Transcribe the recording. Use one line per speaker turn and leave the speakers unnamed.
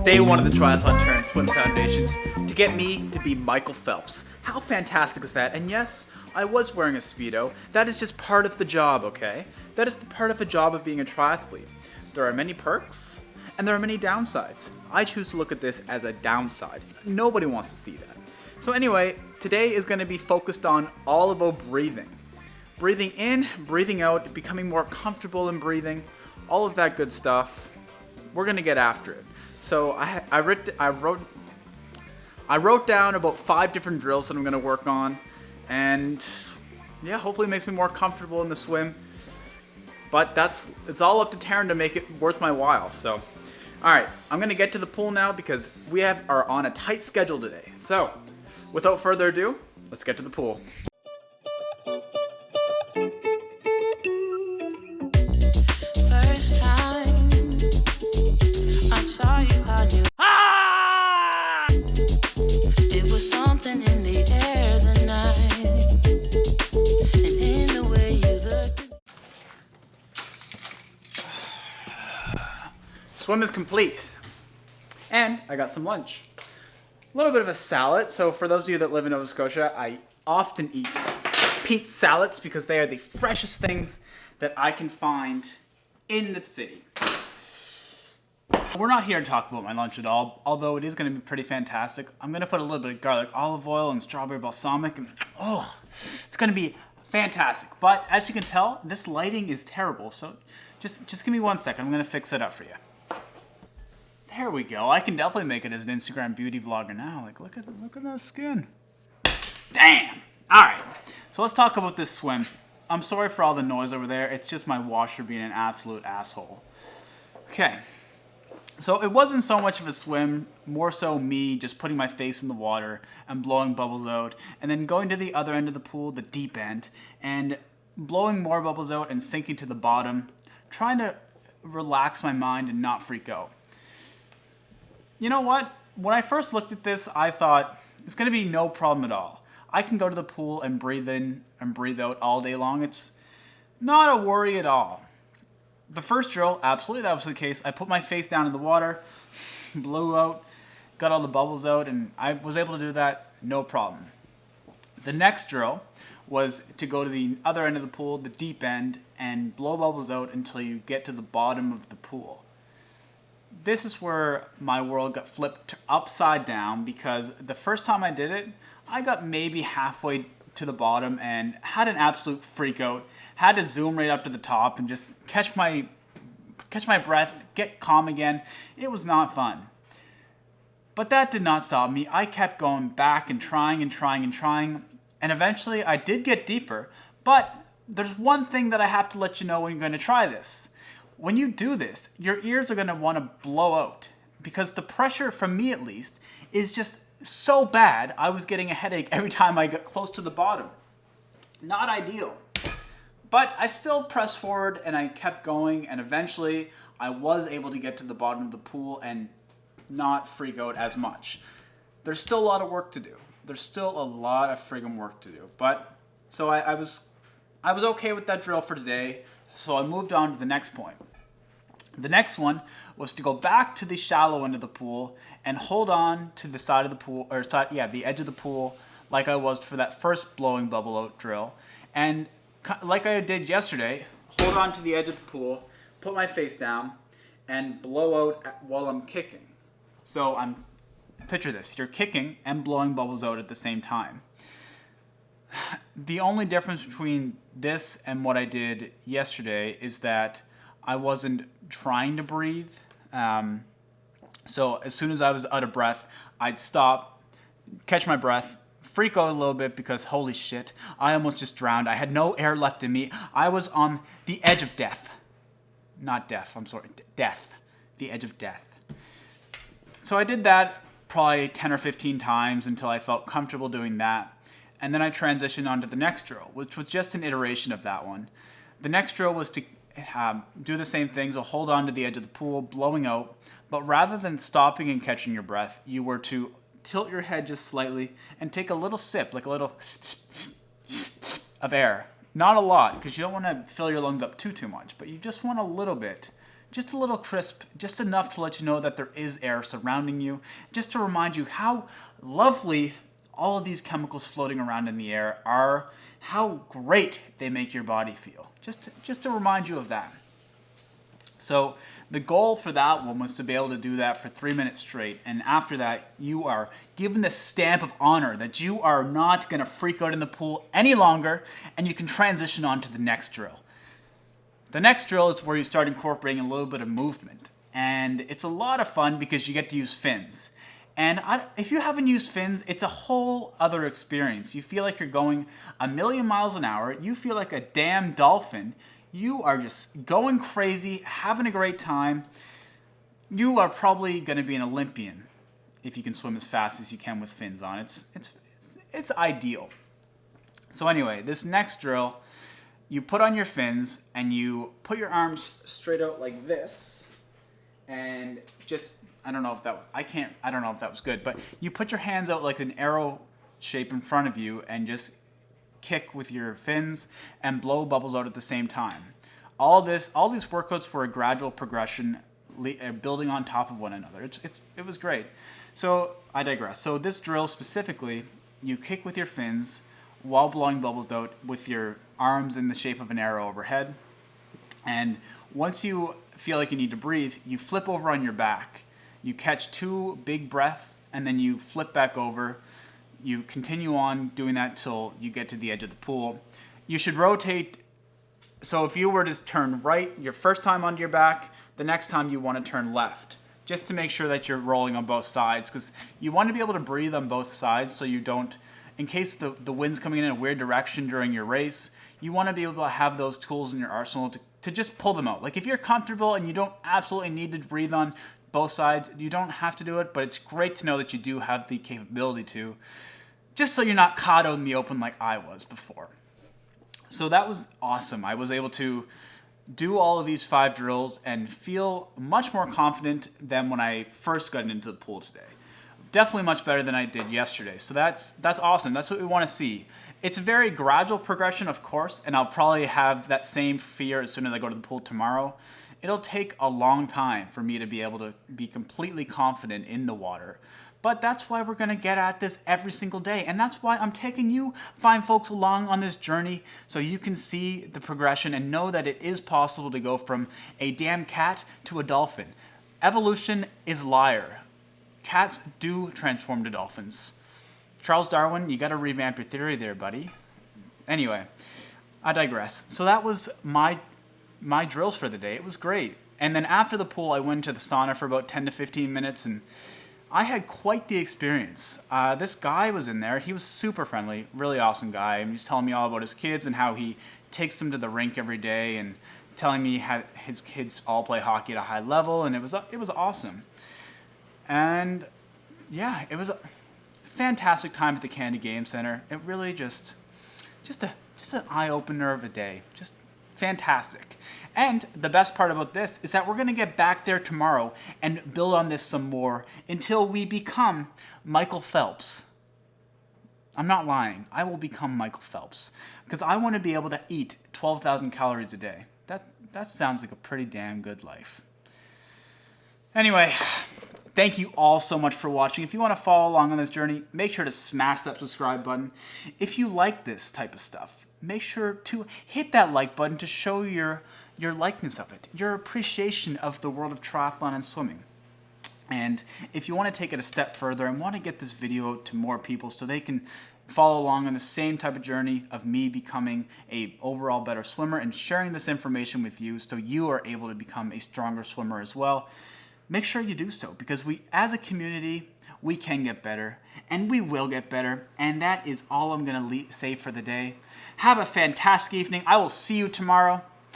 Day one of the Triathlon Taren Swim Foundations to get me to be Michael Phelps. How fantastic is that? And yes, I was wearing a Speedo. That is just part of the job, okay? That is the part of the job of being a triathlete. There are many perks, and there are many downsides. I choose to look at this as a downside. Nobody wants to see that. So anyway, today is going to be focused on all about breathing. Breathing in, breathing out, becoming more comfortable in breathing, all of that good stuff. We're going to get after it. So I wrote down about 5 different drills that I'm going to work on, and yeah, hopefully it makes me more comfortable in the swim. But it's all up to Taren to make it worth my while. So, all right, I'm going to get to the pool now because we are on a tight schedule today. So, without further ado, let's get to the pool. Swim is complete, and I got some lunch. A little bit of a salad. So for those of you that live in Nova Scotia, I often eat peat salads because they are the freshest things that I can find in the city. We're not here to talk about my lunch at all, although it is going to be pretty fantastic. I'm going to put a little bit of garlic olive oil and strawberry balsamic, and it's going to be fantastic. But as you can tell, this lighting is terrible, so just give me 1 second. I'm going to fix it up for you. There we go. I can definitely make it as an Instagram beauty vlogger now. Like, look at that skin. Damn. All right. So let's talk about this swim. I'm sorry for all the noise over there. It's just my washer being an absolute asshole. Okay. So it wasn't so much of a swim, more so me just putting my face in the water and blowing bubbles out, and then going to the other end of the pool, the deep end, and blowing more bubbles out and sinking to the bottom, trying to relax my mind and not freak out. You know what? When I first looked at this, I thought, it's going to be no problem at all. I can go to the pool and breathe in and breathe out all day long. It's not a worry at all. The first drill, absolutely that was the case. I put my face down in the water, blew out, got all the bubbles out, and I was able to do that, no problem. The next drill was to go to the other end of the pool, the deep end, and blow bubbles out until you get to the bottom of the pool. This is where my world got flipped upside down because the first time I did it, I got maybe halfway to the bottom and had an absolute freak out. Had to zoom right up to the top and just catch my breath, get calm again. It was not fun. But that did not stop me. I kept going back and trying, and eventually I did get deeper. But there's one thing that I have to let you know when you're going to try this. When you do this, your ears are going to want to blow out because the pressure, from me at least, is just so bad. I was getting a headache every time I got close to the bottom. Not ideal. But I still pressed forward and I kept going, and eventually I was able to get to the bottom of the pool and not freak out as much. There's still a lot of work to do. There's still a lot of friggin' work to do. But so I was okay with that drill for today. So I moved on to the next point. The next one was to go back to the shallow end of the pool and hold on to the side of the pool, the edge of the pool, like I was for that first blowing bubble out drill. And like I did yesterday, hold on to the edge of the pool, put my face down, and blow out while I'm kicking. So picture this, you're kicking and blowing bubbles out at the same time. The only difference between this and what I did yesterday is that I wasn't trying to breathe. So as soon as I was out of breath, I'd stop, catch my breath, freak out a little bit because holy shit, I almost just drowned. I had no air left in me. I was on the edge of death. Not death, I'm sorry, death. The edge of death. So I did that probably 10 or 15 times until I felt comfortable doing that. And then I transitioned on to the next drill, which was just an iteration of that one. The next drill was to do the same thing, so hold on to the edge of the pool, blowing out, but rather than stopping and catching your breath, you were to tilt your head just slightly and take a little sip, like a little of air Not a lot, because you don't want to fill your lungs up too much, but you just want a little bit. Just a little crisp, just enough to let you know that there is air surrounding you, just to remind you how lovely all of these chemicals floating around in the air are, how great they make your body feel. Just to remind you of that. So the goal for that one was to be able to do that for 3 minutes straight, and after that you are given the stamp of honor that you are not going to freak out in the pool any longer, and you can transition on to the next drill. The next drill is where you start incorporating a little bit of movement, and it's a lot of fun because you get to use fins. And if you haven't used fins, it's a whole other experience. You feel like you're going a million miles an hour. You feel like a damn dolphin. You are just going crazy, having a great time. You are probably going to be an Olympian if you can swim as fast as you can with fins on. It's ideal. So anyway, this next drill, you put on your fins and you put your arms straight out like this, and just I don't know if that was good, but you put your hands out like an arrow shape in front of you and just kick with your fins and blow bubbles out at the same time. All these workouts were a gradual progression, building on top of one another. It was great. So I digress. So this drill specifically, you kick with your fins while blowing bubbles out with your arms in the shape of an arrow overhead. And once you feel like you need to breathe, you flip over on your back. You catch 2 big breaths and then you flip back over. You continue on doing that till you get to the edge of the pool. You should rotate. So if you were to turn right your first time onto your back, the next time you want to turn left, just to make sure that you're rolling on both sides, because you want to be able to breathe on both sides so you don't, in case the wind's coming in a weird direction during your race, you want to be able to have those tools in your arsenal to just pull them out. Like if you're comfortable and you don't absolutely need to breathe on both sides, you don't have to do it, but it's great to know that you do have the capability to, just so you're not caught out in the open like I was before. So that was awesome. I was able to do all of these 5 drills and feel much more confident than when I first got into the pool today. Definitely much better than I did yesterday. So that's awesome. That's what we want to see. It's a very gradual progression, of course, and I'll probably have that same fear as soon as I go to the pool tomorrow. It'll take a long time for me to be able to be completely confident in the water. But that's why we're going to get at this every single day. And that's why I'm taking you fine folks along on this journey so you can see the progression and know that it is possible to go from a damn cat to a dolphin. Evolution is liar. Cats do transform to dolphins. Charles Darwin, you got to revamp your theory there, buddy. Anyway, I digress. So that was my drills for the day. It was great. And then after the pool, I went to the sauna for about 10 to 15 minutes, and I had quite the experience. This guy was in there. He was super friendly, really awesome guy. And he's telling me all about his kids and how he takes them to the rink every day, and telling me how his kids all play hockey at a high level, and it was awesome. And yeah, it was a fantastic time at the Candy Game Center. It really just an eye-opener of a day. Just fantastic. And the best part about this is that we're going to get back there tomorrow and build on this some more until we become Michael Phelps. I'm not lying. I will become Michael Phelps because I want to be able to eat 12,000 calories a day. That sounds like a pretty damn good life. Anyway, thank you all so much for watching. If you want to follow along on this journey, make sure to smash that subscribe button. If you like this type of stuff, make sure to hit that like button to show your likeness of it, your appreciation of the world of triathlon and swimming. And if you want to take it a step further and want to get this video out to more people so they can follow along on the same type of journey of me becoming a overall better swimmer and sharing this information with you so you are able to become a stronger swimmer as well, make sure you do so, because we, as a community, we can get better, and we will get better, and that is all I'm going to say for the day. Have a fantastic evening. I will see you tomorrow.